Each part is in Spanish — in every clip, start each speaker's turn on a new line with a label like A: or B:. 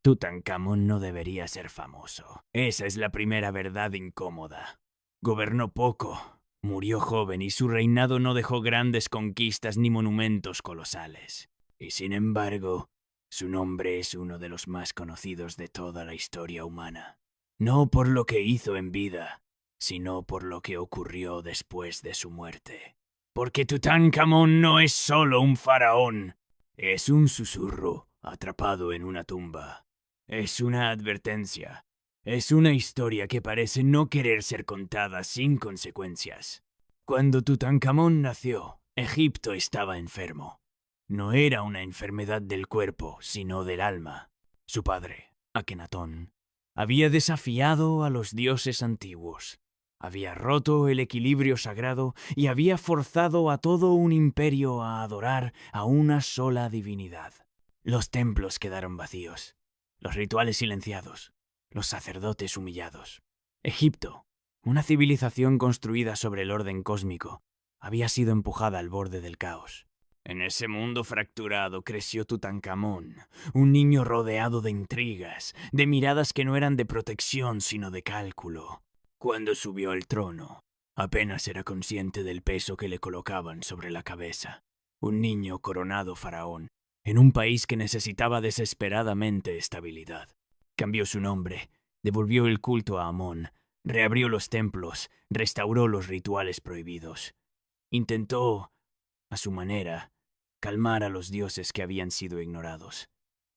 A: Tutankamón no debería ser famoso. Esa es la primera verdad incómoda. Gobernó poco, murió joven y su reinado no dejó grandes conquistas ni monumentos colosales. Y sin embargo, su nombre es uno de los más conocidos de toda la historia humana. No por lo que hizo en vida, sino por lo que ocurrió después de su muerte. Porque Tutankamón no es solo un faraón, es un susurro atrapado en una tumba. Es una advertencia. Es una historia que parece no querer ser contada sin consecuencias. Cuando Tutankamón nació, Egipto estaba enfermo. No era una enfermedad del cuerpo, sino del alma. Su padre, Akenatón, había desafiado a los dioses antiguos. Había roto el equilibrio sagrado y había forzado a todo un imperio a adorar a una sola divinidad. Los templos quedaron vacíos, los rituales silenciados, los sacerdotes humillados. Egipto, una civilización construida sobre el orden cósmico, había sido empujada al borde del caos. En ese mundo fracturado creció Tutankamón, un niño rodeado de intrigas, de miradas que no eran de protección sino de cálculo. Cuando subió al trono, apenas era consciente del peso que le colocaban sobre la cabeza. Un niño coronado faraón, en un país que necesitaba desesperadamente estabilidad. Cambió su nombre, devolvió el culto a Amón, reabrió los templos, restauró los rituales prohibidos. Intentó, a su manera, calmar a los dioses que habían sido ignorados.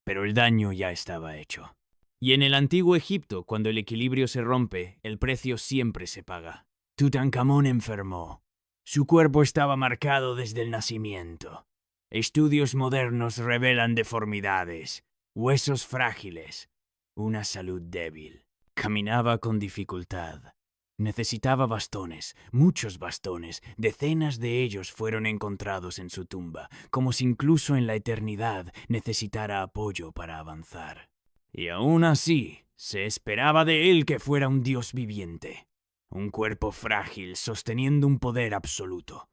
A: Pero el daño ya estaba hecho. Y en el antiguo Egipto, cuando el equilibrio se rompe, el precio siempre se paga. Tutankamón enfermó. Su cuerpo estaba marcado desde el nacimiento. Estudios modernos revelan deformidades, huesos frágiles, una salud débil. Caminaba con dificultad. Necesitaba bastones, muchos bastones. Decenas de ellos fueron encontrados en su tumba, como si incluso en la eternidad necesitara apoyo para avanzar. Y aún así, se esperaba de él que fuera un dios viviente. Un cuerpo frágil sosteniendo un poder absoluto.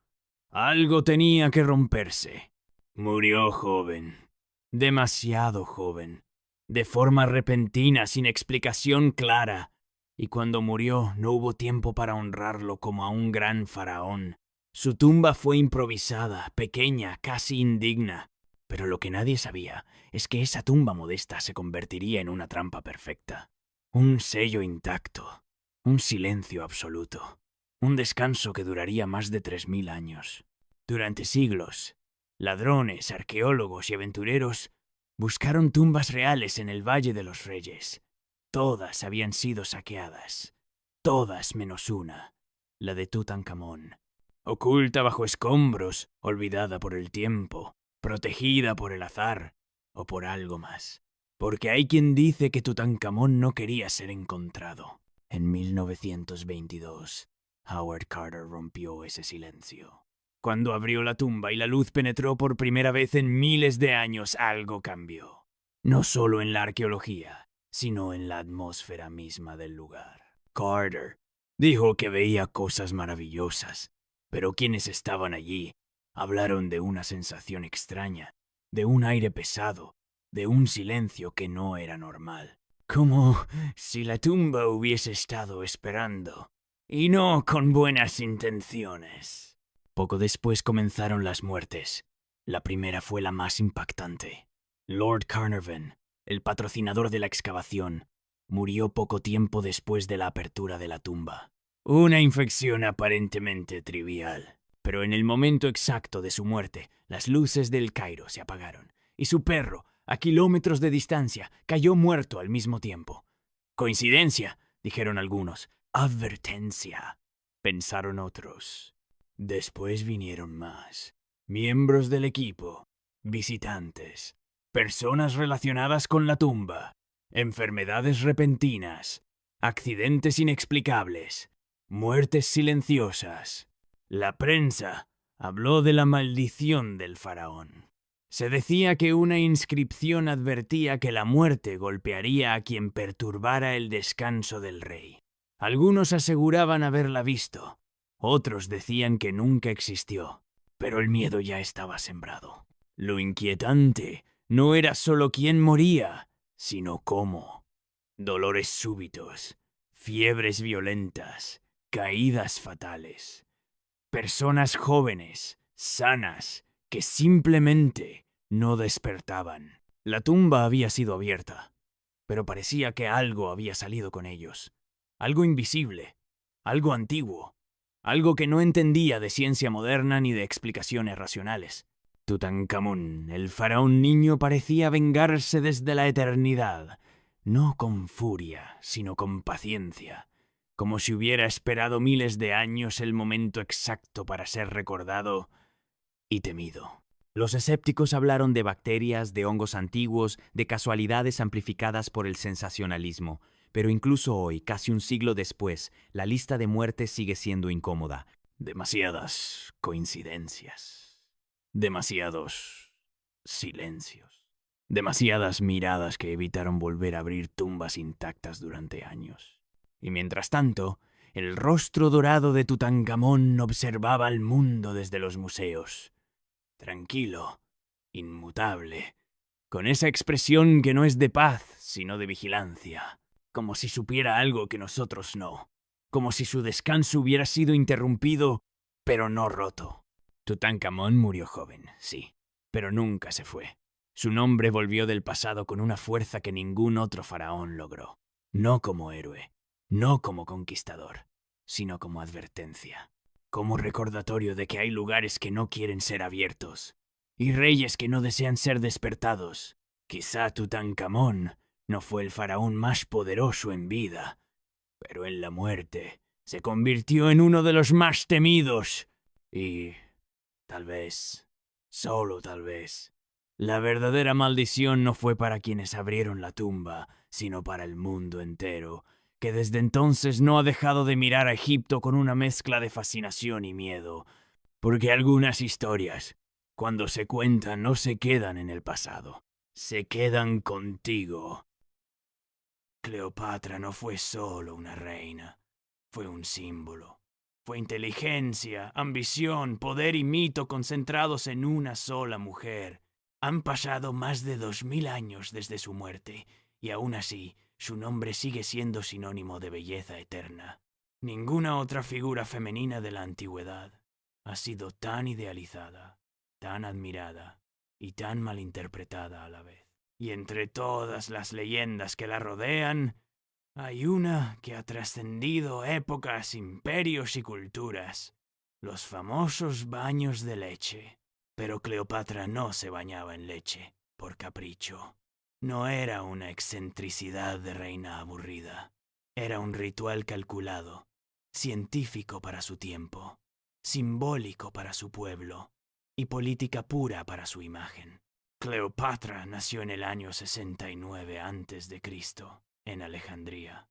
A: Algo tenía que romperse. Murió joven. Demasiado joven. De forma repentina, sin explicación clara. Y cuando murió no hubo tiempo para honrarlo como a un gran faraón. Su tumba fue improvisada, pequeña, casi indigna. Pero lo que nadie sabía es que esa tumba modesta se convertiría en una trampa perfecta. Un sello intacto, un silencio absoluto, un descanso que duraría más de 3000 años. Durante siglos, ladrones, arqueólogos y aventureros buscaron tumbas reales en el Valle de los Reyes. Todas habían sido saqueadas, todas menos una, la de Tutankamón. Oculta bajo escombros, olvidada por el tiempo, protegida por el azar o por algo más. Porque hay quien dice que Tutankamón no quería ser encontrado. En 1922, Howard Carter rompió ese silencio. Cuando abrió la tumba y la luz penetró por primera vez en miles de años, algo cambió. No solo en la arqueología, sino en la atmósfera misma del lugar. Carter dijo que veía cosas maravillosas, pero quienes estaban allí hablaron de una sensación extraña, de un aire pesado, de un silencio que no era normal. Como si la tumba hubiese estado esperando, y no con buenas intenciones. Poco después comenzaron las muertes. La primera fue la más impactante. Lord Carnarvon, el patrocinador de la excavación, murió poco tiempo después de la apertura de la tumba. Una infección aparentemente trivial. Pero en el momento exacto de su muerte, las luces del Cairo se apagaron, y su perro, a kilómetros de distancia, cayó muerto al mismo tiempo. Coincidencia, dijeron algunos. Advertencia, pensaron otros. Después vinieron más. Miembros del equipo, visitantes, personas relacionadas con la tumba, enfermedades repentinas, accidentes inexplicables, muertes silenciosas. La prensa habló de la maldición del faraón. Se decía que una inscripción advertía que la muerte golpearía a quien perturbara el descanso del rey. Algunos aseguraban haberla visto, otros decían que nunca existió, pero el miedo ya estaba sembrado. Lo inquietante no era solo quién moría, sino cómo. Dolores súbitos, fiebres violentas, caídas fatales. Personas jóvenes, sanas, que simplemente no despertaban. La tumba había sido abierta, pero parecía que algo había salido con ellos. Algo invisible, algo antiguo, algo que no entendía de ciencia moderna ni de explicaciones racionales. Tutankamón, el faraón niño, parecía vengarse desde la eternidad, no con furia, sino con paciencia, como si hubiera esperado miles de años el momento exacto para ser recordado y temido. Los escépticos hablaron de bacterias, de hongos antiguos, de casualidades amplificadas por el sensacionalismo, pero incluso hoy, casi un siglo después, la lista de muertes sigue siendo incómoda. Demasiadas coincidencias. Demasiados silencios. Demasiadas miradas que evitaron volver a abrir tumbas intactas durante años. Y mientras tanto, el rostro dorado de Tutankamón observaba al mundo desde los museos. Tranquilo, inmutable, con esa expresión que no es de paz, sino de vigilancia, como si supiera algo que nosotros no, como si su descanso hubiera sido interrumpido, pero no roto. Tutankamón murió joven, sí, pero nunca se fue. Su nombre volvió del pasado con una fuerza que ningún otro faraón logró, no como héroe, no como conquistador, sino como advertencia. Como recordatorio de que hay lugares que no quieren ser abiertos y reyes que no desean ser despertados. Quizá Tutankamón no fue el faraón más poderoso en vida, pero en la muerte se convirtió en uno de los más temidos. Y tal vez, solo tal vez, la verdadera maldición no fue para quienes abrieron la tumba, sino para el mundo entero, que desde entonces no ha dejado de mirar a Egipto con una mezcla de fascinación y miedo, porque algunas historias, cuando se cuentan, no se quedan en el pasado, se quedan contigo. Cleopatra no fue solo una reina, fue un símbolo. Fue inteligencia, ambición, poder y mito concentrados en una sola mujer. Han pasado más de 2000 años desde su muerte, y aún así, su nombre sigue siendo sinónimo de belleza eterna. Ninguna otra figura femenina de la antigüedad ha sido tan idealizada, tan admirada y tan malinterpretada a la vez. Y entre todas las leyendas que la rodean, hay una que ha trascendido épocas, imperios y culturas: los famosos baños de leche. Pero Cleopatra no se bañaba en leche por capricho. No era una excentricidad de reina aburrida. Era un ritual calculado, científico para su tiempo, simbólico para su pueblo y política pura para su imagen. Cleopatra nació en el año 69 a.C., en Alejandría.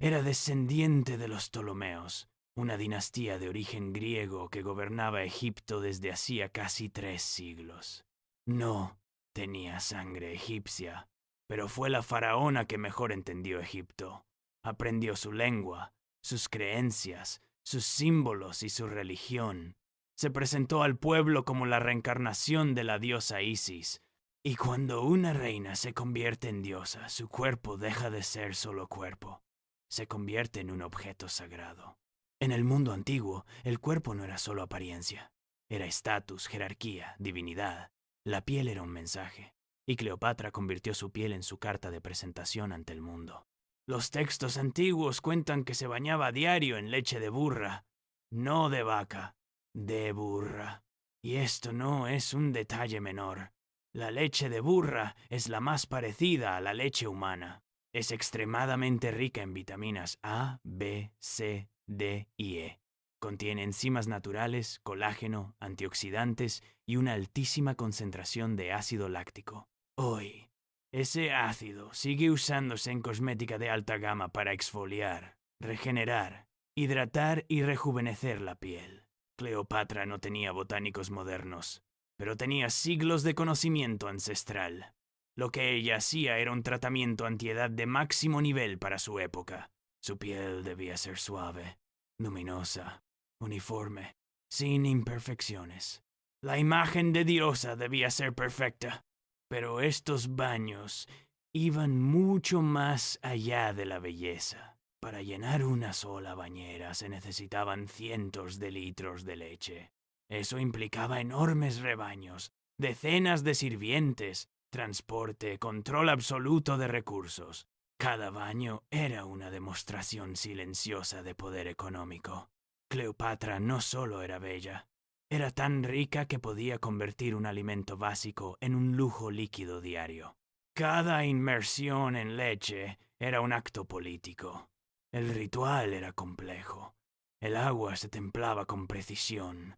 A: Era descendiente de los Ptolomeos, una dinastía de origen griego que gobernaba Egipto desde hacía casi 3 siglos. No tenía sangre egipcia, pero fue la faraona que mejor entendió Egipto. Aprendió su lengua, sus creencias, sus símbolos y su religión. Se presentó al pueblo como la reencarnación de la diosa Isis. Y cuando una reina se convierte en diosa, su cuerpo deja de ser solo cuerpo. Se convierte en un objeto sagrado. En el mundo antiguo, el cuerpo no era solo apariencia. Era estatus, jerarquía, divinidad. La piel era un mensaje, y Cleopatra convirtió su piel en su carta de presentación ante el mundo. Los textos antiguos cuentan que se bañaba a diario en leche de burra, no de vaca, de burra. Y esto no es un detalle menor. La leche de burra es la más parecida a la leche humana. Es extremadamente rica en vitaminas A, B, C, D y E. Contiene enzimas naturales, colágeno, antioxidantes y una altísima concentración de ácido láctico. Hoy, ese ácido sigue usándose en cosmética de alta gama para exfoliar, regenerar, hidratar y rejuvenecer la piel. Cleopatra no tenía botánicos modernos, pero tenía siglos de conocimiento ancestral. Lo que ella hacía era un tratamiento antiedad de máximo nivel para su época. Su piel debía ser suave, luminosa, uniforme, sin imperfecciones. La imagen de diosa debía ser perfecta. Pero estos baños iban mucho más allá de la belleza. Para llenar una sola bañera se necesitaban cientos de litros de leche. Eso implicaba enormes rebaños, decenas de sirvientes, transporte, control absoluto de recursos. Cada baño era una demostración silenciosa de poder económico. Cleopatra no solo era bella, era tan rica que podía convertir un alimento básico en un lujo líquido diario. Cada inmersión en leche era un acto político. El ritual era complejo. El agua se templaba con precisión.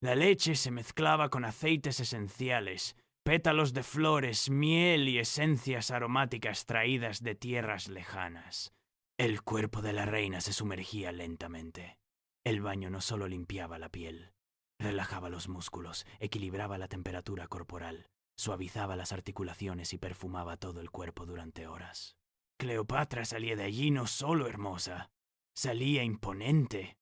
A: La leche se mezclaba con aceites esenciales, pétalos de flores, miel y esencias aromáticas traídas de tierras lejanas. El cuerpo de la reina se sumergía lentamente. El baño no solo limpiaba la piel, relajaba los músculos, equilibraba la temperatura corporal, suavizaba las articulaciones y perfumaba todo el cuerpo durante horas. Cleopatra salía de allí no solo hermosa, salía imponente.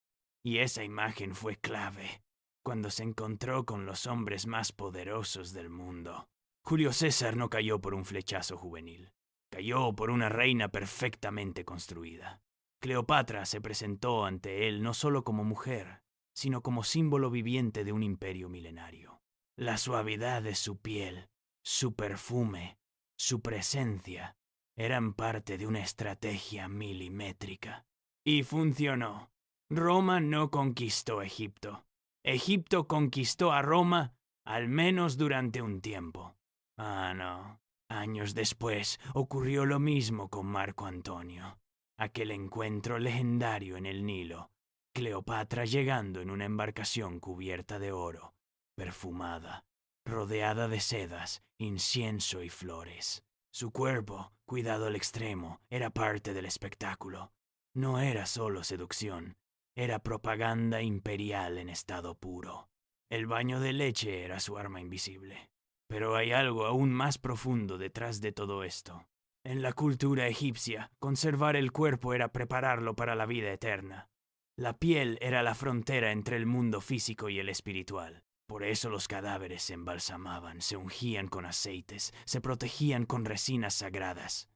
A: Y esa imagen fue clave cuando se encontró con los hombres más poderosos del mundo. Julio César no cayó por un flechazo juvenil, cayó por una reina perfectamente construida. Cleopatra se presentó ante él no solo como mujer, sino como símbolo viviente de un imperio milenario. La suavidad de su piel, su perfume, su presencia, eran parte de una estrategia milimétrica. Y funcionó. Roma no conquistó Egipto. Egipto conquistó a Roma, al menos durante un tiempo. Ah, no. Años después ocurrió lo mismo con Marco Antonio. Aquel encuentro legendario en el Nilo. Cleopatra llegando en una embarcación cubierta de oro, perfumada, rodeada de sedas, incienso y flores. Su cuerpo, cuidado al extremo, era parte del espectáculo. No era solo seducción, era propaganda imperial en estado puro. El baño de leche era su arma invisible. Pero hay algo aún más profundo detrás de todo esto. En la cultura egipcia, conservar el cuerpo era prepararlo para la vida eterna. La piel era la frontera entre el mundo físico y el espiritual. Por eso los cadáveres se embalsamaban, se ungían con aceites, se protegían con resinas sagradas.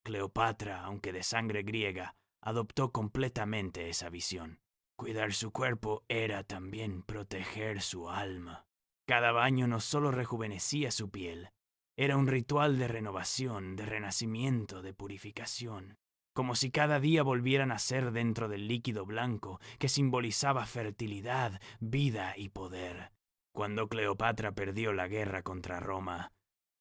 A: Cleopatra, aunque de sangre griega, adoptó completamente esa visión. Cuidar su cuerpo era también proteger su alma. Cada baño no solo rejuvenecía su piel, era un ritual de renovación, de renacimiento, de purificación, como si cada día volvieran a ser dentro del líquido blanco que simbolizaba fertilidad, vida y poder. Cuando Cleopatra perdió la guerra contra Roma,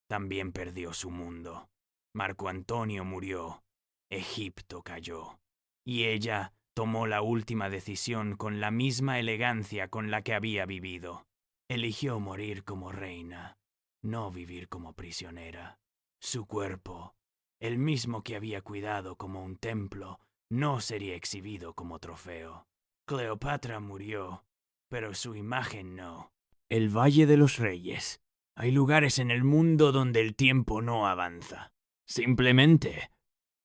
A: también perdió su mundo. Marco Antonio murió, Egipto cayó, y ella tomó la última decisión con la misma elegancia con la que había vivido. Eligió morir como reina, no vivir como prisionera. Su cuerpo, el mismo que había cuidado como un templo, no sería exhibido como trofeo. Cleopatra murió, pero su imagen no. El Valle de los Reyes. Hay lugares en el mundo donde el tiempo no avanza. Simplemente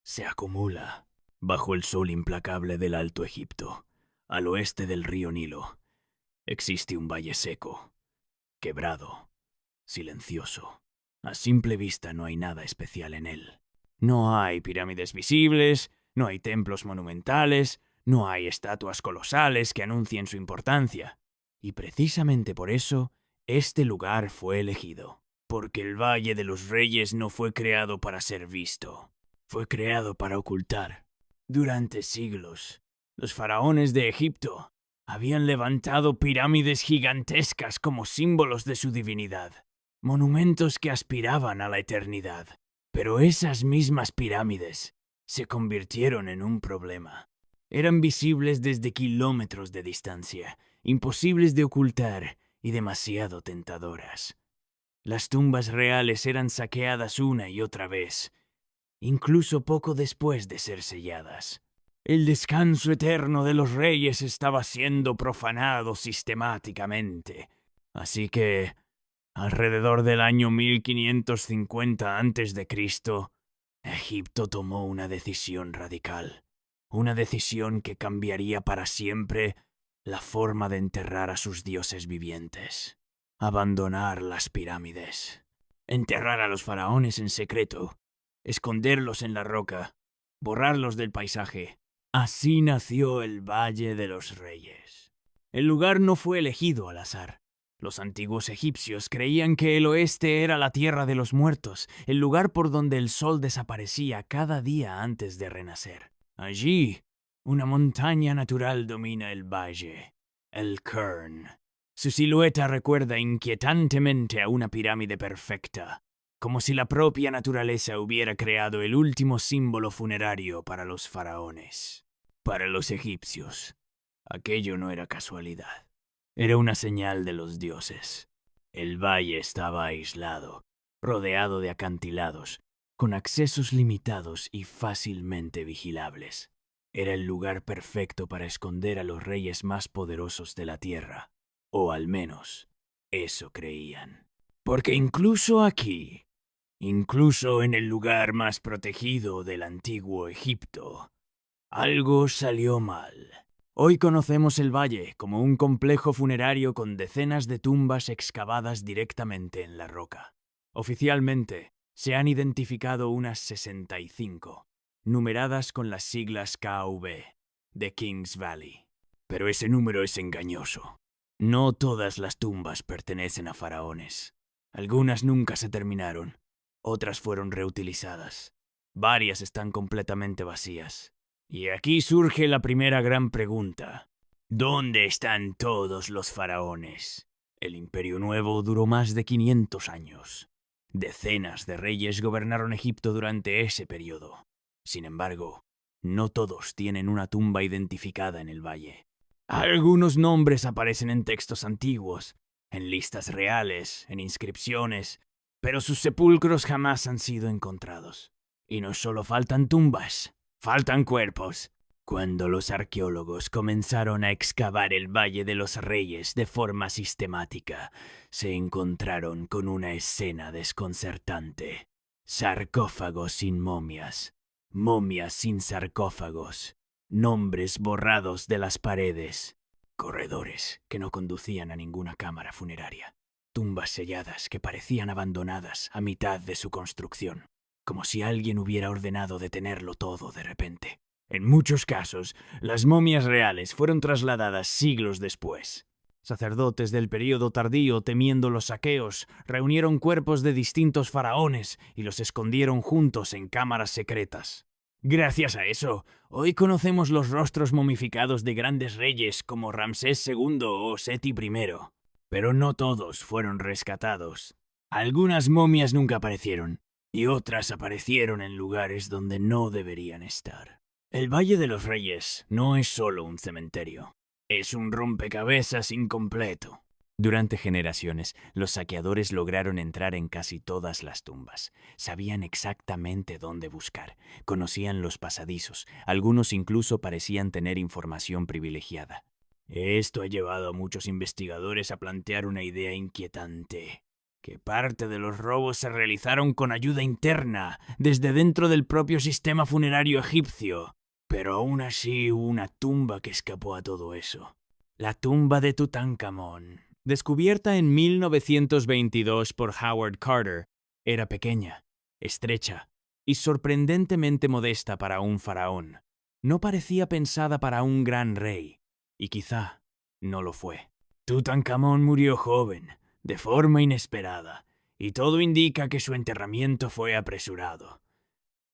A: se acumula. Bajo el sol implacable del Alto Egipto, al oeste del río Nilo, existe un valle seco, quebrado, silencioso. A simple vista no hay nada especial en él. No hay pirámides visibles, no hay templos monumentales, no hay estatuas colosales que anuncien su importancia. Y precisamente por eso, este lugar fue elegido. Porque el Valle de los Reyes no fue creado para ser visto, fue creado para ocultar. Durante siglos, los faraones de Egipto habían levantado pirámides gigantescas como símbolos de su divinidad, monumentos que aspiraban a la eternidad. Pero esas mismas pirámides se convirtieron en un problema. Eran visibles desde kilómetros de distancia, imposibles de ocultar y demasiado tentadoras. Las tumbas reales eran saqueadas una y otra vez, incluso poco después de ser selladas. El descanso eterno de los reyes estaba siendo profanado sistemáticamente. Así que, alrededor del año 1550 a.C., Egipto tomó una decisión radical. Una decisión que cambiaría para siempre la forma de enterrar a sus dioses vivientes. Abandonar las pirámides. Enterrar a los faraones en secreto esconderlos en la roca, borrarlos del paisaje. Así nació el Valle de los Reyes. El lugar no fue elegido al azar. Los antiguos egipcios creían que el oeste era la tierra de los muertos, el lugar por donde el sol desaparecía cada día antes de renacer. Allí, una montaña natural domina el valle, el Cairn. Su silueta recuerda inquietantemente a una pirámide perfecta, como si la propia naturaleza hubiera creado el último símbolo funerario para los faraones. Para los egipcios, aquello no era casualidad. Era una señal de los dioses. El valle estaba aislado, rodeado de acantilados, con accesos limitados y fácilmente vigilables. Era el lugar perfecto para esconder a los reyes más poderosos de la tierra, o al menos, eso creían. Porque incluso aquí, incluso en el lugar más protegido del antiguo Egipto, algo salió mal. Hoy conocemos el valle como un complejo funerario con decenas de tumbas excavadas directamente en la roca. Oficialmente, se han identificado unas 65, numeradas con las siglas KV, de Kings Valley. Pero ese número es engañoso. No todas las tumbas pertenecen a faraones. Algunas nunca se terminaron, otras fueron reutilizadas. Varias están completamente vacías. Y aquí surge la primera gran pregunta. ¿Dónde están todos los faraones? El Imperio Nuevo duró más de 500 años. Decenas de reyes gobernaron Egipto durante ese periodo. Sin embargo, no todos tienen una tumba identificada en el valle. Algunos nombres aparecen en textos antiguos, en listas reales, en inscripciones, pero sus sepulcros jamás han sido encontrados. Y no solo faltan tumbas, faltan cuerpos. Cuando los arqueólogos comenzaron a excavar el Valle de los Reyes de forma sistemática, se encontraron con una escena desconcertante. Sarcófagos sin momias, momias sin sarcófagos, nombres borrados de las paredes, corredores que no conducían a ninguna cámara funeraria, tumbas selladas que parecían abandonadas a mitad de su construcción, como si alguien hubiera ordenado detenerlo todo de repente. En muchos casos, las momias reales fueron trasladadas siglos después. Sacerdotes del período tardío, temiendo los saqueos, reunieron cuerpos de distintos faraones y los escondieron juntos en cámaras secretas. Gracias a eso, hoy conocemos los rostros momificados de grandes reyes como Ramsés II o Seti I. Pero no todos fueron rescatados. Algunas momias nunca aparecieron, y otras aparecieron en lugares donde no deberían estar. El Valle de los Reyes no es solo un cementerio, es un rompecabezas incompleto. Durante generaciones, los saqueadores lograron entrar en casi todas las tumbas. Sabían exactamente dónde buscar, conocían los pasadizos, algunos incluso parecían tener información privilegiada. Esto ha llevado a muchos investigadores a plantear una idea inquietante. Que parte de los robos se realizaron con ayuda interna, desde dentro del propio sistema funerario egipcio. Pero aún así hubo una tumba que escapó a todo eso. La tumba de Tutankamón. Descubierta en 1922 por Howard Carter, era pequeña, estrecha y sorprendentemente modesta para un faraón. No parecía pensada para un gran rey, y quizá no lo fue. Tutankamón murió joven, de forma inesperada, y todo indica que su enterramiento fue apresurado.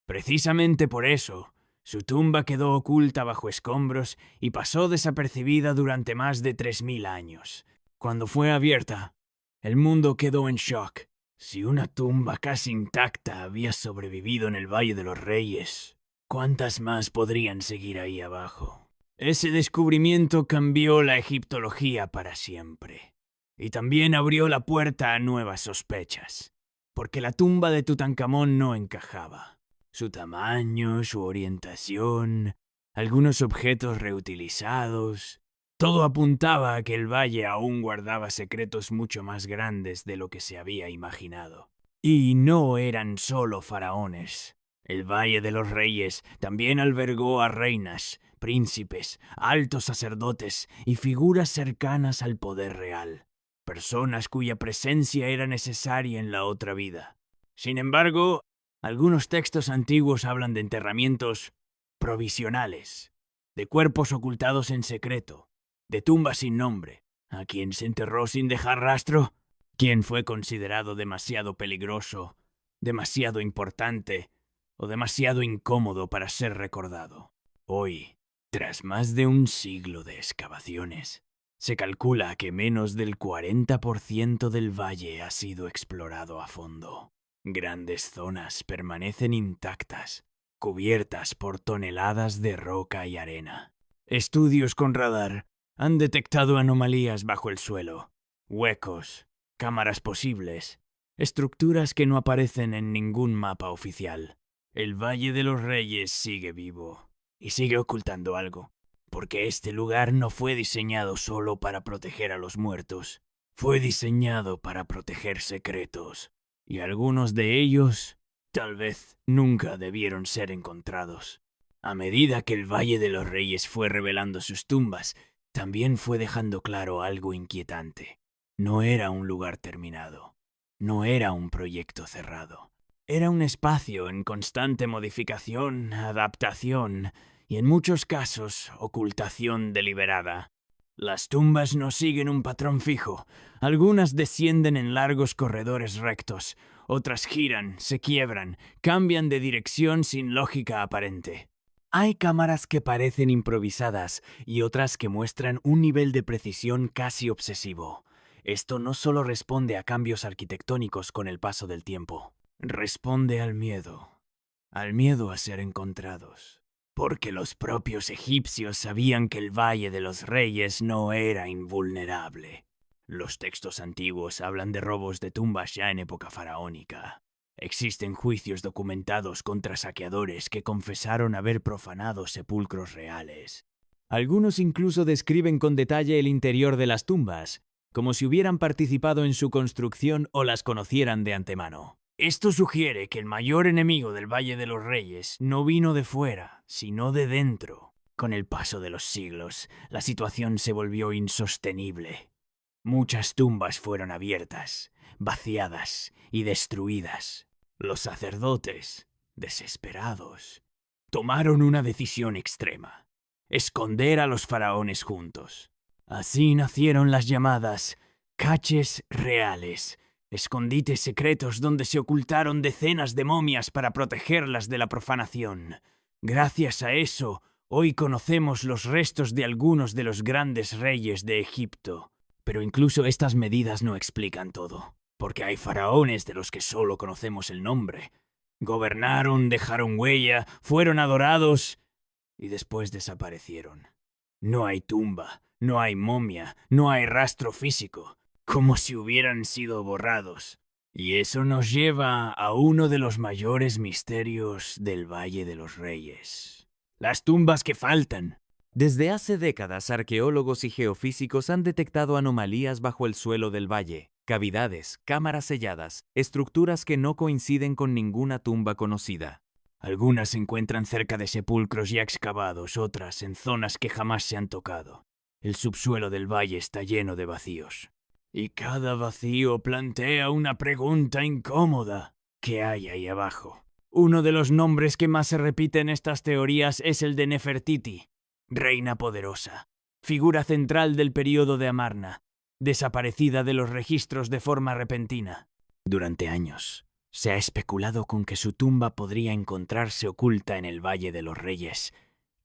A: Precisamente por eso, su tumba quedó oculta bajo escombros y pasó desapercibida durante más de 3000 años. Cuando fue abierta, el mundo quedó en shock. Si una tumba casi intacta había sobrevivido en el Valle de los Reyes, ¿cuántas más podrían seguir ahí abajo? Ese descubrimiento cambió la egiptología para siempre. Y también abrió la puerta a nuevas sospechas, porque la tumba de Tutankamón no encajaba. Su tamaño, su orientación, algunos objetos reutilizados, todo apuntaba a que el valle aún guardaba secretos mucho más grandes de lo que se había imaginado. Y no eran solo faraones. El Valle de los Reyes también albergó a reinas, príncipes, altos sacerdotes y figuras cercanas al poder real. Personas cuya presencia era necesaria en la otra vida. Sin embargo, Algunos textos antiguos hablan de enterramientos provisionales, de cuerpos ocultados en secreto, de tumbas sin nombre. ¿A quién se enterró sin dejar rastro? ¿Quién fue considerado demasiado peligroso, demasiado importante o demasiado incómodo para ser recordado? Hoy, tras más de un siglo de excavaciones, se calcula que menos del 40% del valle ha sido explorado a fondo. Grandes zonas permanecen intactas, cubiertas por toneladas de roca y arena. Estudios con radar han detectado anomalías bajo el suelo, huecos, cámaras posibles, estructuras que no aparecen en ningún mapa oficial. El Valle de los Reyes sigue vivo y sigue ocultando algo, porque este lugar no fue diseñado solo para proteger a los muertos, fue diseñado para proteger secretos, y algunos de ellos tal vez nunca debieron ser encontrados. A medida que el Valle de los Reyes fue revelando sus tumbas, también fue dejando claro algo inquietante. No era un lugar terminado, no era un proyecto cerrado. Era un espacio en constante modificación, adaptación y en muchos casos ocultación deliberada. Las tumbas no siguen un patrón fijo. Algunas descienden en largos corredores rectos, otras giran, se quiebran, cambian de dirección sin lógica aparente. Hay cámaras que parecen improvisadas y otras que muestran un nivel de precisión casi obsesivo. Esto no solo responde a cambios arquitectónicos con el paso del tiempo, responde al miedo a ser encontrados. Porque los propios egipcios sabían que el Valle de los Reyes no era invulnerable. Los textos antiguos hablan de robos de tumbas ya en época faraónica. Existen juicios documentados contra saqueadores que confesaron haber profanado sepulcros reales. Algunos incluso describen con detalle el interior de las tumbas, como si hubieran participado en su construcción o las conocieran de antemano. Esto sugiere que el mayor enemigo del Valle de los Reyes no vino de fuera, sino de dentro. Con el paso de los siglos, la situación se volvió insostenible. Muchas tumbas fueron abiertas, vaciadas y destruidas. Los sacerdotes, desesperados, tomaron una decisión extrema: esconder a los faraones juntos. Así nacieron las llamadas caches reales, escondites secretos donde se ocultaron decenas de momias para protegerlas de la profanación. Gracias a eso, hoy conocemos los restos de algunos de los grandes reyes de Egipto. Pero incluso estas medidas no explican todo, porque hay faraones de los que solo conocemos el nombre. Gobernaron, dejaron huella, fueron adorados y después desaparecieron. No hay tumba, no hay momia, no hay rastro físico, como si hubieran sido borrados. Y eso nos lleva a uno de los mayores misterios del Valle de los Reyes: las tumbas que faltan.
B: Desde hace décadas, arqueólogos y geofísicos han detectado anomalías bajo el suelo del valle, cavidades, cámaras selladas, estructuras que no coinciden con ninguna tumba conocida.
A: Algunas se encuentran cerca de sepulcros ya excavados, otras en zonas que jamás se han tocado. El subsuelo del valle está lleno de vacíos. Y cada vacío plantea una pregunta incómoda. ¿Qué hay ahí abajo? Uno de los nombres que más se repite en estas teorías es el de Nefertiti, reina poderosa, figura central del período de Amarna, desaparecida de los registros de forma repentina. Durante años, se ha especulado con que su tumba podría encontrarse oculta en el Valle de los Reyes,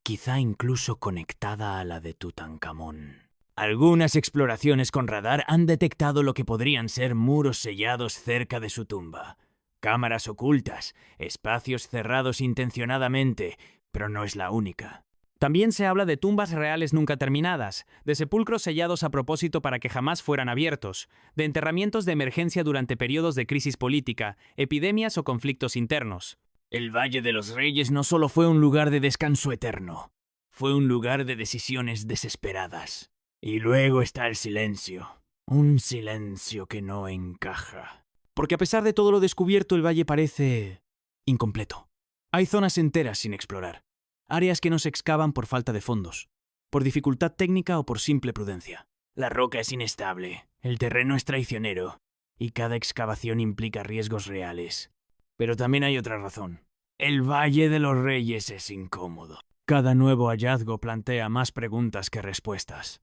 A: quizá incluso conectada a la de Tutankamón. Algunas exploraciones con radar han detectado lo que podrían ser muros sellados cerca de su tumba, cámaras ocultas, espacios cerrados intencionadamente, pero no es la única.
B: También se habla de tumbas reales nunca terminadas, de sepulcros sellados a propósito para que jamás fueran abiertos, de enterramientos de emergencia durante periodos de crisis política, epidemias o conflictos internos.
A: El Valle de los Reyes no solo fue un lugar de descanso eterno, fue un lugar de decisiones desesperadas. Y luego está el silencio, un silencio que no encaja.
B: Porque a pesar de todo lo descubierto, el valle parece incompleto. Hay zonas enteras sin explorar. Áreas que no se excavan por falta de fondos, por dificultad técnica o por simple prudencia.
A: La roca es inestable, el terreno es traicionero, y cada excavación implica riesgos reales. Pero también hay otra razón. El Valle de los Reyes es incómodo. Cada nuevo hallazgo plantea más preguntas que respuestas.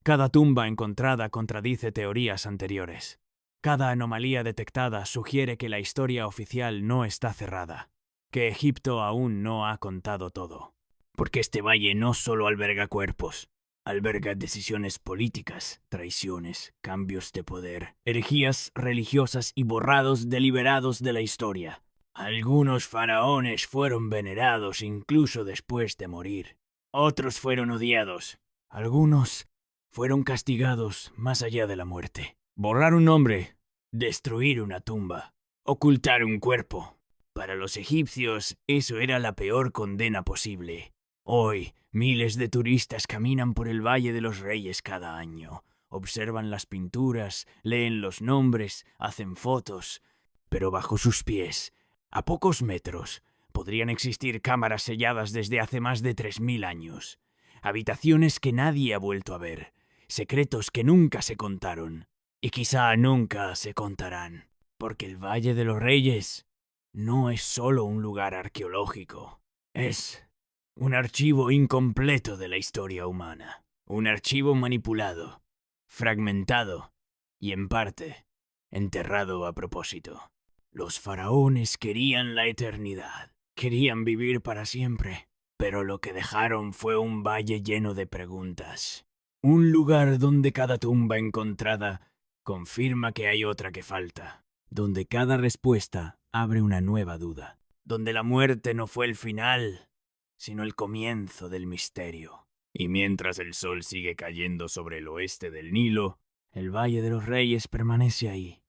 A: Cada tumba encontrada contradice teorías anteriores. Cada anomalía detectada sugiere que la historia oficial no está cerrada, que Egipto aún no ha contado todo. Porque este valle no solo alberga cuerpos, alberga decisiones políticas, traiciones, cambios de poder, herejías religiosas y borrados deliberados de la historia. Algunos faraones fueron venerados incluso después de morir. Otros fueron odiados. Algunos fueron castigados más allá de la muerte. Borrar un nombre, destruir una tumba, ocultar un cuerpo. Para los egipcios, eso era la peor condena posible. Hoy, miles de turistas caminan por el Valle de los Reyes cada año. Observan las pinturas, leen los nombres, hacen fotos. Pero bajo sus pies, a pocos metros, podrían existir cámaras selladas desde hace más de 3000 años. Habitaciones que nadie ha vuelto a ver. Secretos que nunca se contaron. Y quizá nunca se contarán. Porque el Valle de los Reyes no es solo un lugar arqueológico. Es un archivo incompleto de la historia humana. Un archivo manipulado, fragmentado y, en parte, enterrado a propósito. Los faraones querían la eternidad. Querían vivir para siempre. Pero lo que dejaron fue un valle lleno de preguntas. Un lugar donde cada tumba encontrada confirma que hay otra que falta. Donde cada respuesta abre una nueva duda. Donde la muerte no fue el final, sino el comienzo del misterio. Y mientras el sol sigue cayendo sobre el oeste del Nilo, el Valle de los Reyes permanece ahí,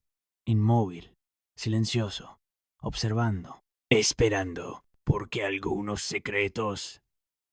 A: inmóvil, silencioso, observando, esperando, porque algunos secretos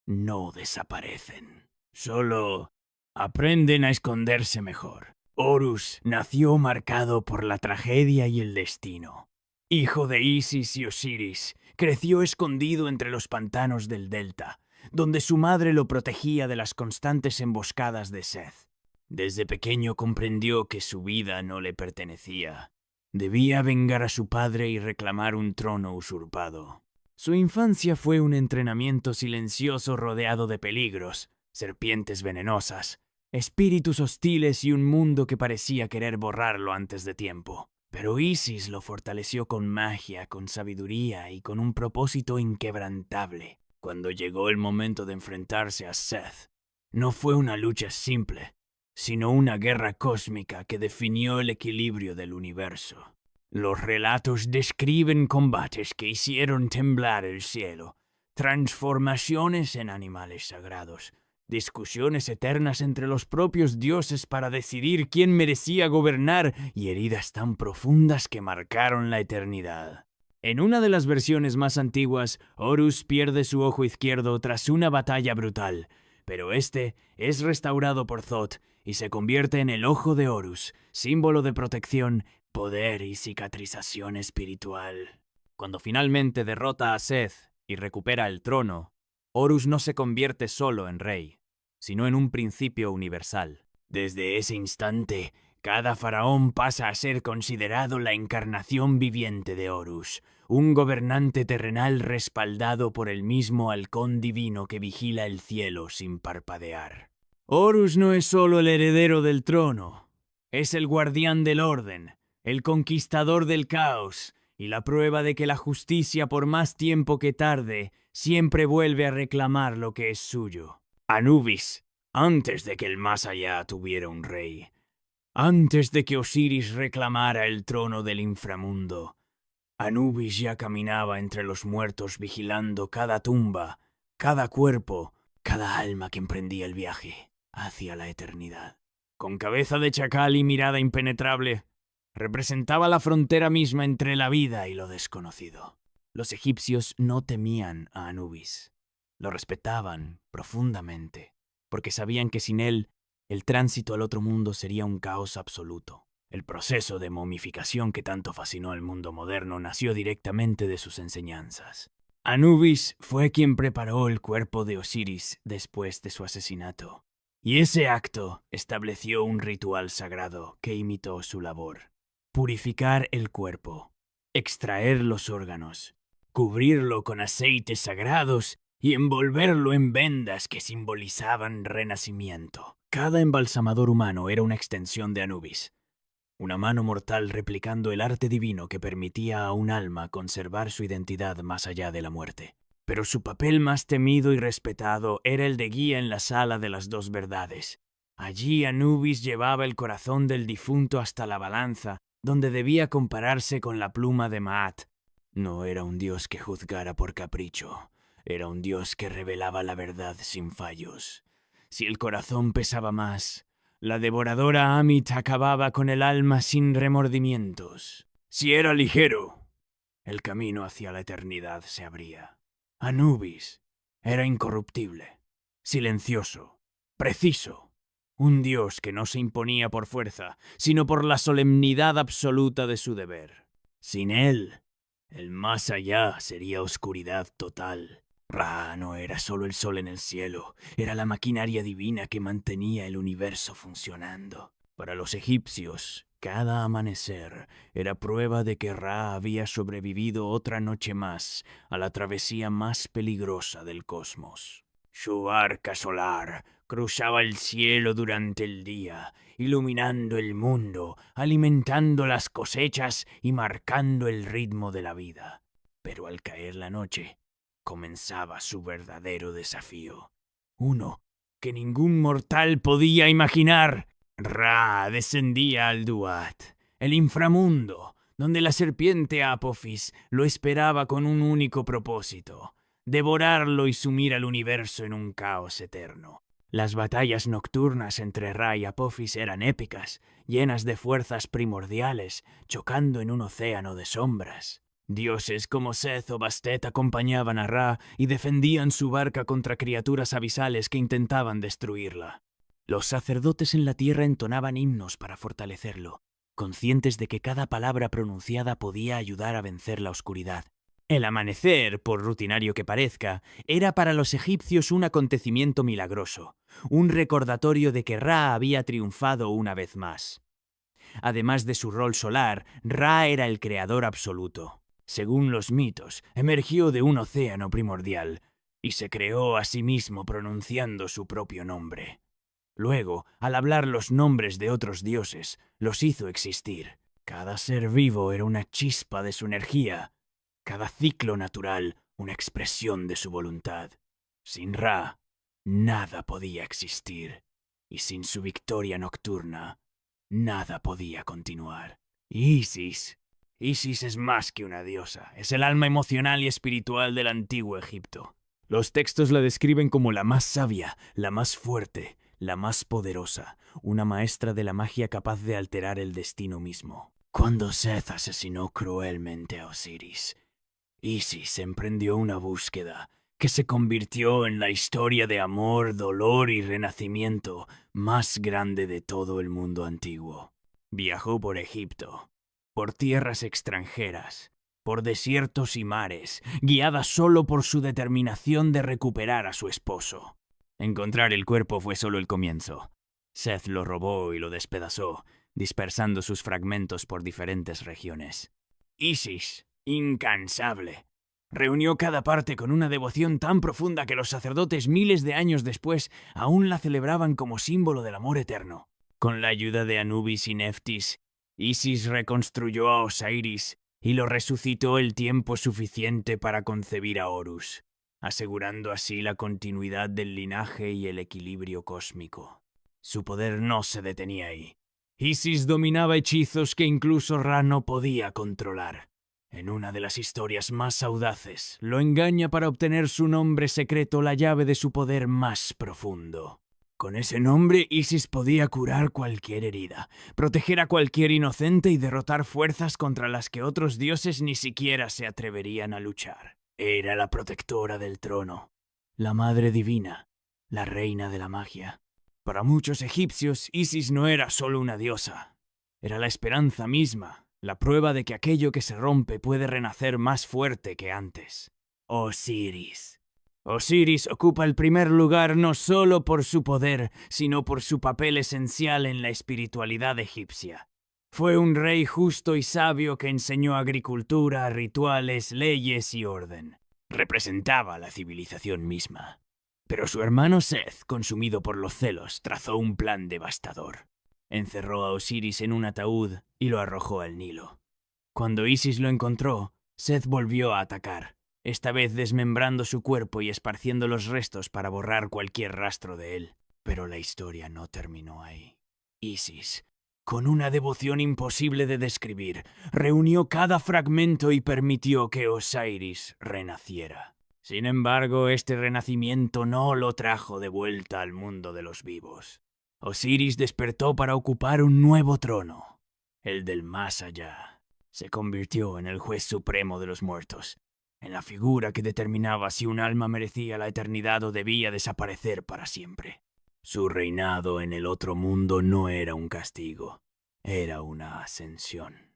A: no desaparecen. Solo aprenden a esconderse mejor. Horus nació marcado por la tragedia y el destino. Hijo de Isis y Osiris, creció escondido entre los pantanos del delta, donde su madre lo protegía de las constantes emboscadas de Seth. Desde pequeño comprendió que su vida no le pertenecía. Debía vengar a su padre y reclamar un trono usurpado. Su infancia fue un entrenamiento silencioso rodeado de peligros, serpientes venenosas, espíritus hostiles y un mundo que parecía querer borrarlo antes de tiempo. Pero Isis lo fortaleció con magia, con sabiduría y con un propósito inquebrantable. Cuando llegó el momento de enfrentarse a Seth, no fue una lucha simple, sino una guerra cósmica que definió el equilibrio del universo. Los relatos describen combates que hicieron temblar el cielo, transformaciones en animales sagrados, discusiones eternas entre los propios dioses para decidir quién merecía gobernar y heridas tan profundas que marcaron la eternidad. En una de las versiones más antiguas, Horus pierde su ojo izquierdo tras una batalla brutal, pero este es restaurado por Thoth y se convierte en el Ojo de Horus, símbolo de protección, poder y cicatrización espiritual. Cuando finalmente derrota a Seth y recupera el trono, Horus no se convierte solo en rey, sino en un principio universal. Desde ese instante, cada faraón pasa a ser considerado la encarnación viviente de Horus, un gobernante terrenal respaldado por el mismo halcón divino que vigila el cielo sin parpadear. Horus no es solo el heredero del trono, es el guardián del orden, el conquistador del caos y la prueba de que la justicia, por más tiempo que tarde, siempre vuelve a reclamar lo que es suyo. Anubis, antes de que el más allá tuviera un rey, antes de que Osiris reclamara el trono del inframundo, Anubis ya caminaba entre los muertos vigilando cada tumba, cada cuerpo, cada alma que emprendía el viaje hacia la eternidad. Con cabeza de chacal y mirada impenetrable, representaba la frontera misma entre la vida y lo desconocido. Los egipcios no temían a Anubis. Lo respetaban profundamente, porque sabían que sin él, el tránsito al otro mundo sería un caos absoluto. El proceso de momificación que tanto fascinó al mundo moderno nació directamente de sus enseñanzas. Anubis fue quien preparó el cuerpo de Osiris después de su asesinato, y ese acto estableció un ritual sagrado que imitó su labor: purificar el cuerpo, extraer los órganos, cubrirlo con aceites sagrados y envolverlo en vendas que simbolizaban renacimiento. Cada embalsamador humano era una extensión de Anubis, una mano mortal replicando el arte divino que permitía a un alma conservar su identidad más allá de la muerte. Pero su papel más temido y respetado era el de guía en la sala de las dos verdades. Allí Anubis llevaba el corazón del difunto hasta la balanza, donde debía compararse con la pluma de Maat. No era un dios que juzgara por capricho, era un dios que revelaba la verdad sin fallos. Si el corazón pesaba más, la devoradora Amit acababa con el alma sin remordimientos. Si era ligero, el camino hacia la eternidad se abría. Anubis era incorruptible, silencioso, preciso. Un dios que no se imponía por fuerza, sino por la solemnidad absoluta de su deber. Sin él, el más allá sería oscuridad total. Ra no era solo el sol en el cielo, era la maquinaria divina que mantenía el universo funcionando. Para los egipcios, cada amanecer era prueba de que Ra había sobrevivido otra noche más a la travesía más peligrosa del cosmos. Su arca solar cruzaba el cielo durante el día, iluminando el mundo, alimentando las cosechas y marcando el ritmo de la vida. Pero al caer la noche, comenzaba su verdadero desafío. Uno que ningún mortal podía imaginar. Ra descendía al Duat, el inframundo, donde la serpiente Apophis lo esperaba con un único propósito: devorarlo y sumir al universo en un caos eterno. Las batallas nocturnas entre Ra y Apophis eran épicas, llenas de fuerzas primordiales, chocando en un océano de sombras. Dioses como Seth o Bastet acompañaban a Ra y defendían su barca contra criaturas abisales que intentaban destruirla. Los sacerdotes en la tierra entonaban himnos para fortalecerlo, conscientes de que cada palabra pronunciada podía ayudar a vencer la oscuridad. El amanecer, por rutinario que parezca, era para los egipcios un acontecimiento milagroso, un recordatorio de que Ra había triunfado una vez más. Además de su rol solar, Ra era el creador absoluto. Según los mitos, emergió de un océano primordial y se creó a sí mismo pronunciando su propio nombre. Luego, al hablar los nombres de otros dioses, los hizo existir. Cada ser vivo era una chispa de su energía, cada ciclo natural una expresión de su voluntad. Sin Ra, nada podía existir, y sin su victoria nocturna, nada podía continuar. Isis es más que una diosa, es el alma emocional y espiritual del antiguo Egipto. Los textos la describen como la más sabia, la más fuerte, la más poderosa, una maestra de la magia capaz de alterar el destino mismo. Cuando Seth asesinó cruelmente a Osiris, Isis emprendió una búsqueda que se convirtió en la historia de amor, dolor y renacimiento más grande de todo el mundo antiguo. Viajó por Egipto, por tierras extranjeras, por desiertos y mares, guiada solo por su determinación de recuperar a su esposo. Encontrar el cuerpo fue solo el comienzo. Seth lo robó y lo despedazó, dispersando sus fragmentos por diferentes regiones. Isis, incansable, reunió cada parte con una devoción tan profunda que los sacerdotes miles de años después aún la celebraban como símbolo del amor eterno. Con la ayuda de Anubis y Neftis, Isis reconstruyó a Osiris y lo resucitó el tiempo suficiente para concebir a Horus, asegurando así la continuidad del linaje y el equilibrio cósmico. Su poder no se detenía ahí. Isis dominaba hechizos que incluso Ra no podía controlar. En una de las historias más audaces, lo engaña para obtener su nombre secreto, la llave de su poder más profundo. Con ese nombre, Isis podía curar cualquier herida, proteger a cualquier inocente y derrotar fuerzas contra las que otros dioses ni siquiera se atreverían a luchar. Era la protectora del trono, la madre divina, la reina de la magia. Para muchos egipcios, Isis no era solo una diosa, era la esperanza misma, la prueba de que aquello que se rompe puede renacer más fuerte que antes. Osiris. Osiris ocupa el primer lugar no solo por su poder, sino por su papel esencial en la espiritualidad egipcia. Fue un rey justo y sabio que enseñó agricultura, rituales, leyes y orden. Representaba la civilización misma. Pero su hermano Seth, consumido por los celos, trazó un plan devastador. Encerró a Osiris en un ataúd y lo arrojó al Nilo. Cuando Isis lo encontró, Seth volvió a atacar, esta vez desmembrando su cuerpo y esparciendo los restos para borrar cualquier rastro de él. Pero la historia no terminó ahí. Isis, con una devoción imposible de describir, reunió cada fragmento y permitió que Osiris renaciera. Sin embargo, este renacimiento no lo trajo de vuelta al mundo de los vivos. Osiris despertó para ocupar un nuevo trono, el del más allá. Se convirtió en el juez supremo de los muertos, en la figura que determinaba si un alma merecía la eternidad o debía desaparecer para siempre. Su reinado en el otro mundo no era un castigo, era una ascensión.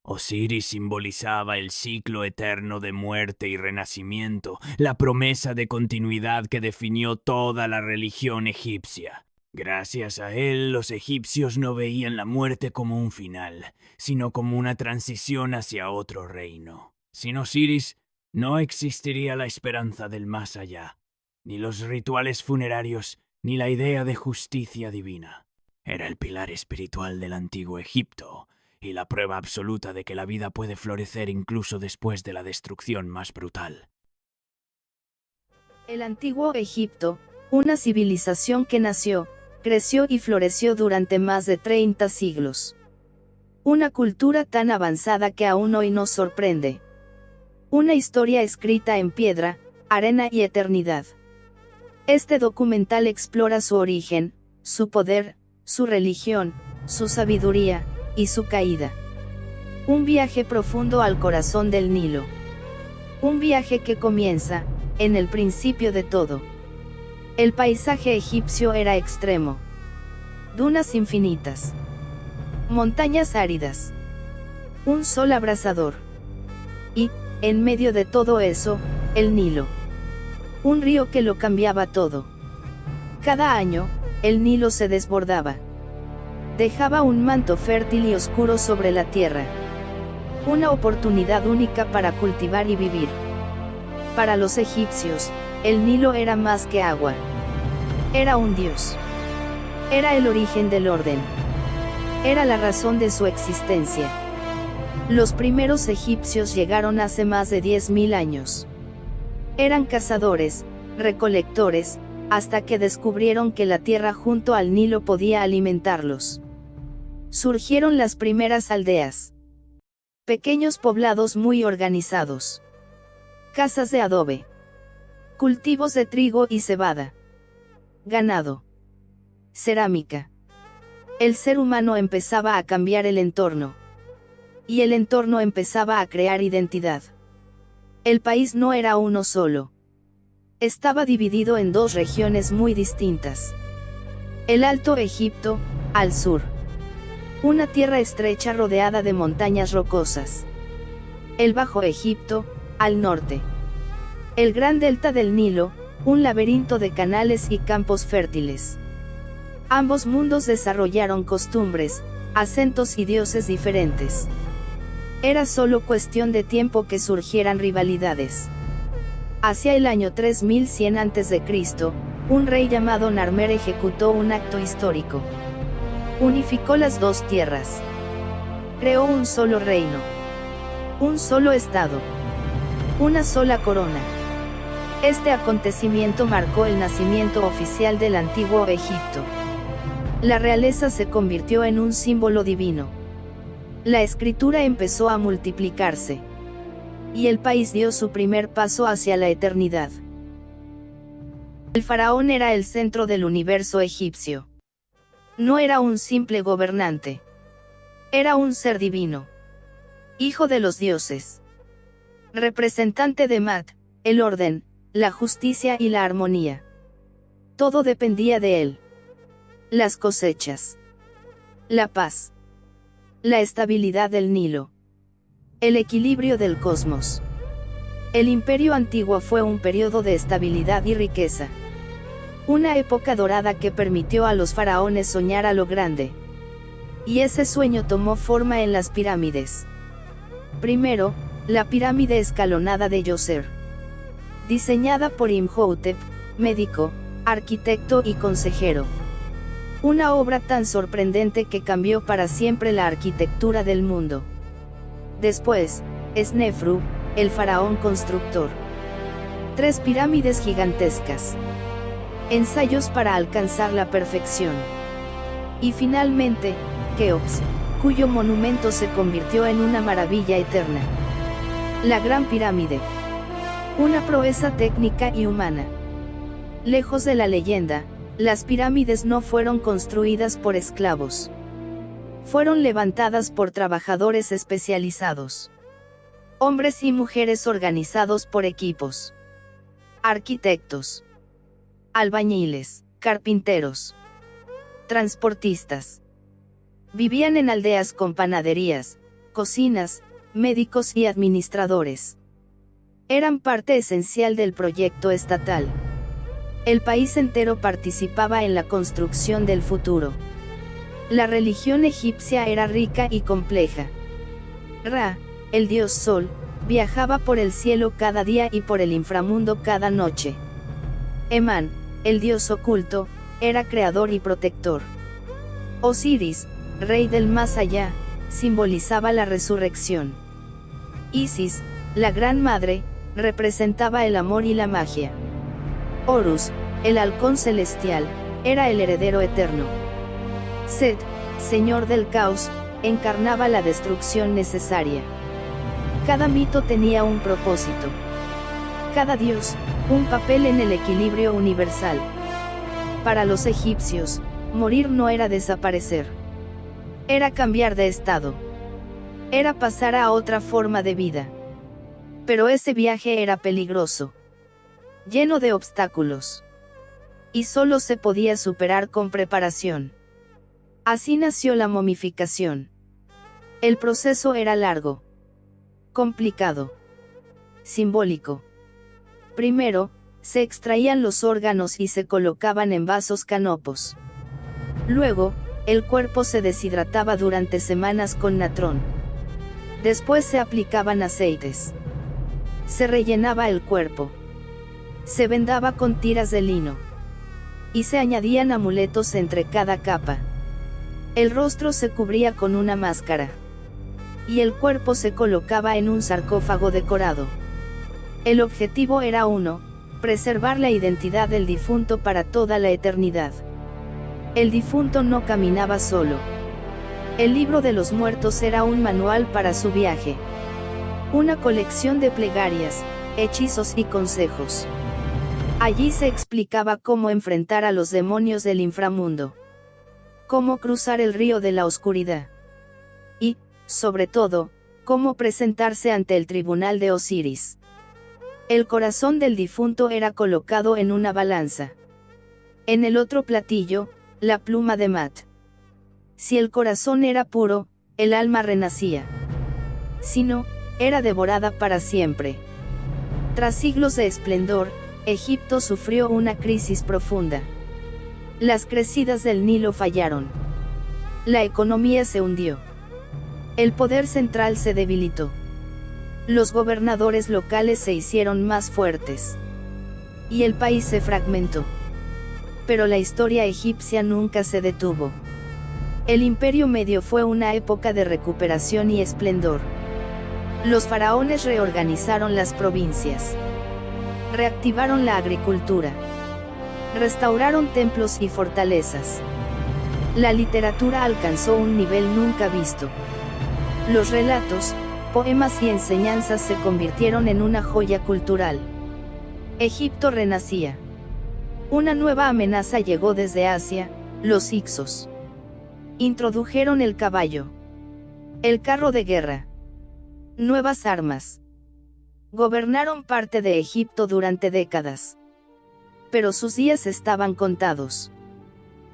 A: Osiris simbolizaba el ciclo eterno de muerte y renacimiento, la promesa de continuidad que definió toda la religión egipcia. Gracias a él, los egipcios no veían la muerte como un final, sino como una transición hacia otro reino. Sin Osiris, no existiría la esperanza del más allá, ni los rituales funerarios, ni la idea de justicia divina. Era el pilar espiritual del antiguo Egipto, y la prueba absoluta de que la vida puede florecer incluso después de la destrucción más brutal.
C: El antiguo Egipto, una civilización que nació, creció y floreció durante más de 30 siglos. Una cultura tan avanzada que aún hoy nos sorprende. Una historia escrita en piedra, arena y eternidad. Este documental explora su origen, su poder, su religión, su sabiduría, y su caída. Un viaje profundo al corazón del Nilo. Un viaje que comienza, en el principio de todo. El paisaje egipcio era extremo. Dunas infinitas. Montañas áridas. Un sol abrasador. Y, en medio de todo eso, el Nilo. Un río que lo cambiaba todo. Cada año, el Nilo se desbordaba. Dejaba un manto fértil y oscuro sobre la tierra. Una oportunidad única para cultivar y vivir. Para los egipcios, el Nilo era más que agua. Era un dios. Era el origen del orden. Era la razón de su existencia. Los primeros egipcios llegaron hace más de 10.000 años. Eran cazadores, recolectores, hasta que descubrieron que la tierra junto al Nilo podía alimentarlos. Surgieron las primeras aldeas. Pequeños poblados muy organizados. Casas de adobe. Cultivos de trigo y cebada. Ganado. Cerámica. El ser humano empezaba a cambiar el entorno. Y el entorno empezaba a crear identidad. El país no era uno solo. Estaba dividido en dos regiones muy distintas. El Alto Egipto, al sur. Una tierra estrecha rodeada de montañas rocosas. El Bajo Egipto, al norte. El gran delta del Nilo, un laberinto de canales y campos fértiles. Ambos mundos desarrollaron costumbres, acentos y dioses diferentes. Era solo cuestión de tiempo que surgieran rivalidades. Hacia el año 3100 a.C., un rey llamado Narmer ejecutó un acto histórico. Unificó las dos tierras. Creó un solo reino. Un solo estado. Una sola corona. Este acontecimiento marcó el nacimiento oficial del antiguo Egipto. La realeza se convirtió en un símbolo divino. La escritura empezó a multiplicarse. Y el país dio su primer paso hacia la eternidad. El faraón era el centro del universo egipcio. No era un simple gobernante. Era un ser divino. Hijo de los dioses. Representante de Maat, el orden, la justicia y la armonía. Todo dependía de él. Las cosechas. La paz. La estabilidad del Nilo. El equilibrio del cosmos. El imperio antiguo fue un periodo de estabilidad y riqueza. Una época dorada que permitió a los faraones soñar a lo grande. Y ese sueño tomó forma en las pirámides. Primero, la pirámide escalonada de Djoser. Diseñada por Imhotep, médico, arquitecto y consejero. Una obra tan sorprendente que cambió para siempre la arquitectura del mundo. Después, Snefru, el faraón constructor. 3 pirámides gigantescas. Ensayos para alcanzar la perfección. Y finalmente, Keops, cuyo monumento se convirtió en una maravilla eterna. La Gran Pirámide. Una proeza técnica y humana. Lejos de la leyenda, las pirámides no fueron construidas por esclavos. Fueron levantadas por trabajadores especializados. Hombres y mujeres organizados por equipos. Arquitectos. Albañiles, carpinteros. Transportistas. Vivían en aldeas con panaderías, cocinas, médicos y administradores. Eran parte esencial del proyecto estatal. El país entero participaba en la construcción del futuro. La religión egipcia era rica y compleja. Ra, el dios Sol, viajaba por el cielo cada día y por el inframundo cada noche. Emán, el dios oculto, era creador y protector. Osiris, rey del más allá, simbolizaba la resurrección. Isis, la Gran Madre, representaba el amor y la magia. Horus, el halcón celestial, era el heredero eterno. Set, señor del caos, encarnaba la destrucción necesaria. Cada mito tenía un propósito. Cada dios, un papel en el equilibrio universal. Para los egipcios, morir no era desaparecer. Era cambiar de estado. Era pasar a otra forma de vida. Pero ese viaje era peligroso. Lleno de obstáculos. Y solo se podía superar con preparación. Así nació la momificación. El proceso era largo. Complicado. Simbólico. Primero, se extraían los órganos y se colocaban en vasos canopos. Luego, el cuerpo se deshidrataba durante semanas con natrón. Después se aplicaban aceites. Se rellenaba el cuerpo. Se vendaba con tiras de lino. Y se añadían amuletos entre cada capa. El rostro se cubría con una máscara. Y el cuerpo se colocaba en un sarcófago decorado. El objetivo era uno: preservar la identidad del difunto para toda la eternidad. El difunto no caminaba solo. El libro de los muertos era un manual para su viaje. Una colección de plegarias, hechizos y consejos. Allí se explicaba cómo enfrentar a los demonios del inframundo. Cómo cruzar el río de la oscuridad. Y, sobre todo, cómo presentarse ante el tribunal de Osiris. El corazón del difunto era colocado en una balanza. En el otro platillo, la pluma de Mat. Si el corazón era puro, el alma renacía. Si no, era devorada para siempre. Tras siglos de esplendor, Egipto sufrió una crisis profunda. Las crecidas del Nilo fallaron. La economía se hundió. El poder central se debilitó. Los gobernadores locales se hicieron más fuertes. Y el país se fragmentó. Pero la historia egipcia nunca se detuvo. El Imperio Medio fue una época de recuperación y esplendor. Los faraones reorganizaron las provincias. Reactivaron la agricultura. Restauraron templos y fortalezas. La literatura alcanzó un nivel nunca visto. Los relatos, poemas y enseñanzas se convirtieron en una joya cultural. Egipto renacía. Una nueva amenaza llegó desde Asia: los hicsos. Introdujeron el caballo. El carro de guerra. Nuevas armas. Gobernaron parte de Egipto durante décadas. Pero sus días estaban contados.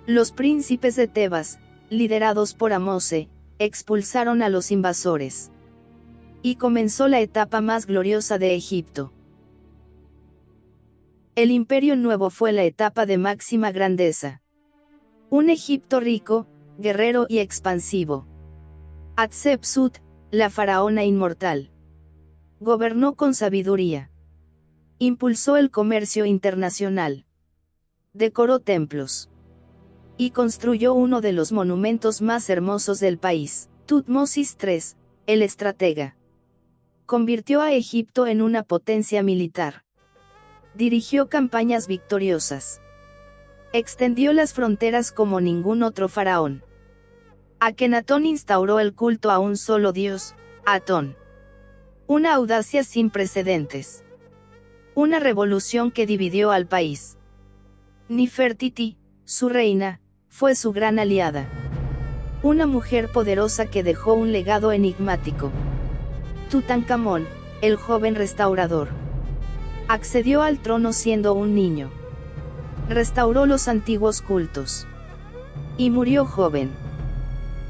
C: Los príncipes de Tebas, liderados por Amose, expulsaron a los invasores. Y comenzó la etapa más gloriosa de Egipto. El Imperio Nuevo fue la etapa de máxima grandeza. Un Egipto rico, guerrero y expansivo. Hatshepsut, la faraona inmortal. Gobernó con sabiduría. Impulsó el comercio internacional. Decoró templos. Y construyó uno de los monumentos más hermosos del país. Tutmosis III, el estratega. Convirtió a Egipto en una potencia militar. Dirigió campañas victoriosas. Extendió las fronteras como ningún otro faraón. Akenatón instauró el culto a un solo dios, Atón. Una audacia sin precedentes. Una revolución que dividió al país. Nefertiti, su reina, fue su gran aliada. Una mujer poderosa que dejó un legado enigmático. Tutankamón, el joven restaurador. Accedió al trono siendo un niño. Restauró los antiguos cultos. Y murió joven.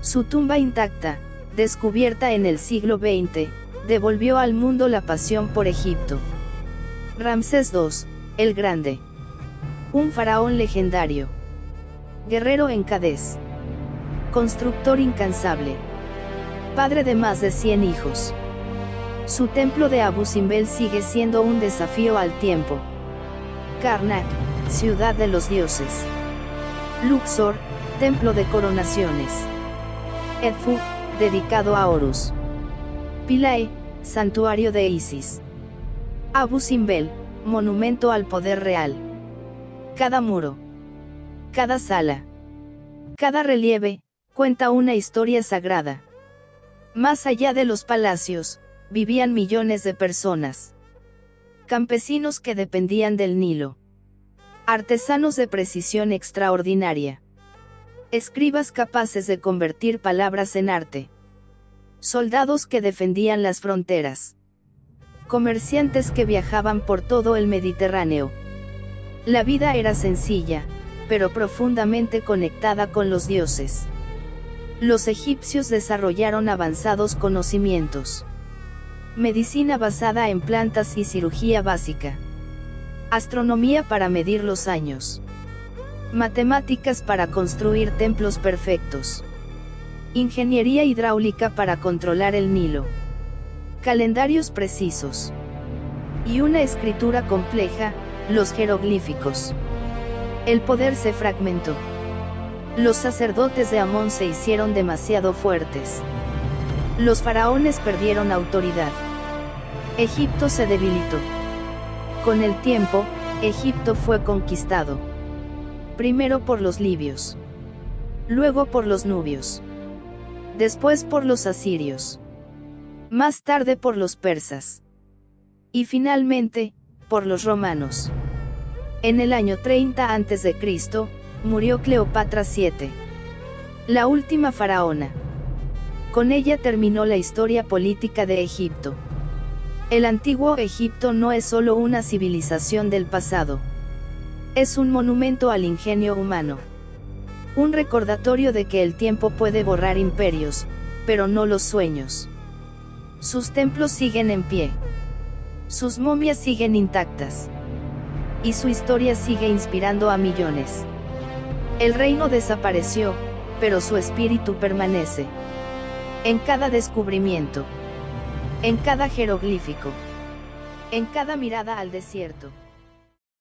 C: Su tumba intacta, descubierta en el siglo XX, devolvió al mundo la pasión por Egipto. Ramsés II, el Grande. Un faraón legendario. Guerrero en Cádiz. Constructor incansable. Padre de más de 100 hijos. Su templo de Abu Simbel sigue siendo un desafío al tiempo. Karnak, ciudad de los dioses. Luxor, templo de coronaciones. Edfu, dedicado a Horus. Philae, santuario de Isis. Abu Simbel, monumento al poder real. Cada muro, cada sala, cada relieve, cuenta una historia sagrada. Más allá de los palacios, vivían millones de personas. Campesinos que dependían del Nilo. Artesanos de precisión extraordinaria. Escribas capaces de convertir palabras en arte. Soldados que defendían las fronteras. Comerciantes que viajaban por todo el Mediterráneo. La vida era sencilla, pero profundamente conectada con los dioses. Los egipcios desarrollaron avanzados conocimientos. Medicina basada en plantas y cirugía básica. Astronomía para medir los años. Matemáticas para construir templos perfectos. Ingeniería hidráulica para controlar el Nilo. Calendarios precisos. Y una escritura compleja, los jeroglíficos. El poder se fragmentó. Los sacerdotes de Amón se hicieron demasiado fuertes. Los faraones perdieron autoridad. Egipto se debilitó. Con el tiempo, Egipto fue conquistado. Primero por los libios. Luego por los nubios. Después por los asirios. Más tarde por los persas. Y finalmente, por los romanos. En el año 30 a.C., murió Cleopatra VII. La última faraona. Con ella terminó la historia política de Egipto. El antiguo Egipto no es solo una civilización del pasado. Es un monumento al ingenio humano. Un recordatorio de que el tiempo puede borrar imperios, pero no los sueños. Sus templos siguen en pie. Sus momias siguen intactas. Y su historia sigue inspirando a millones. El reino desapareció, pero su espíritu permanece. En cada descubrimiento. En cada jeroglífico. En cada mirada al desierto.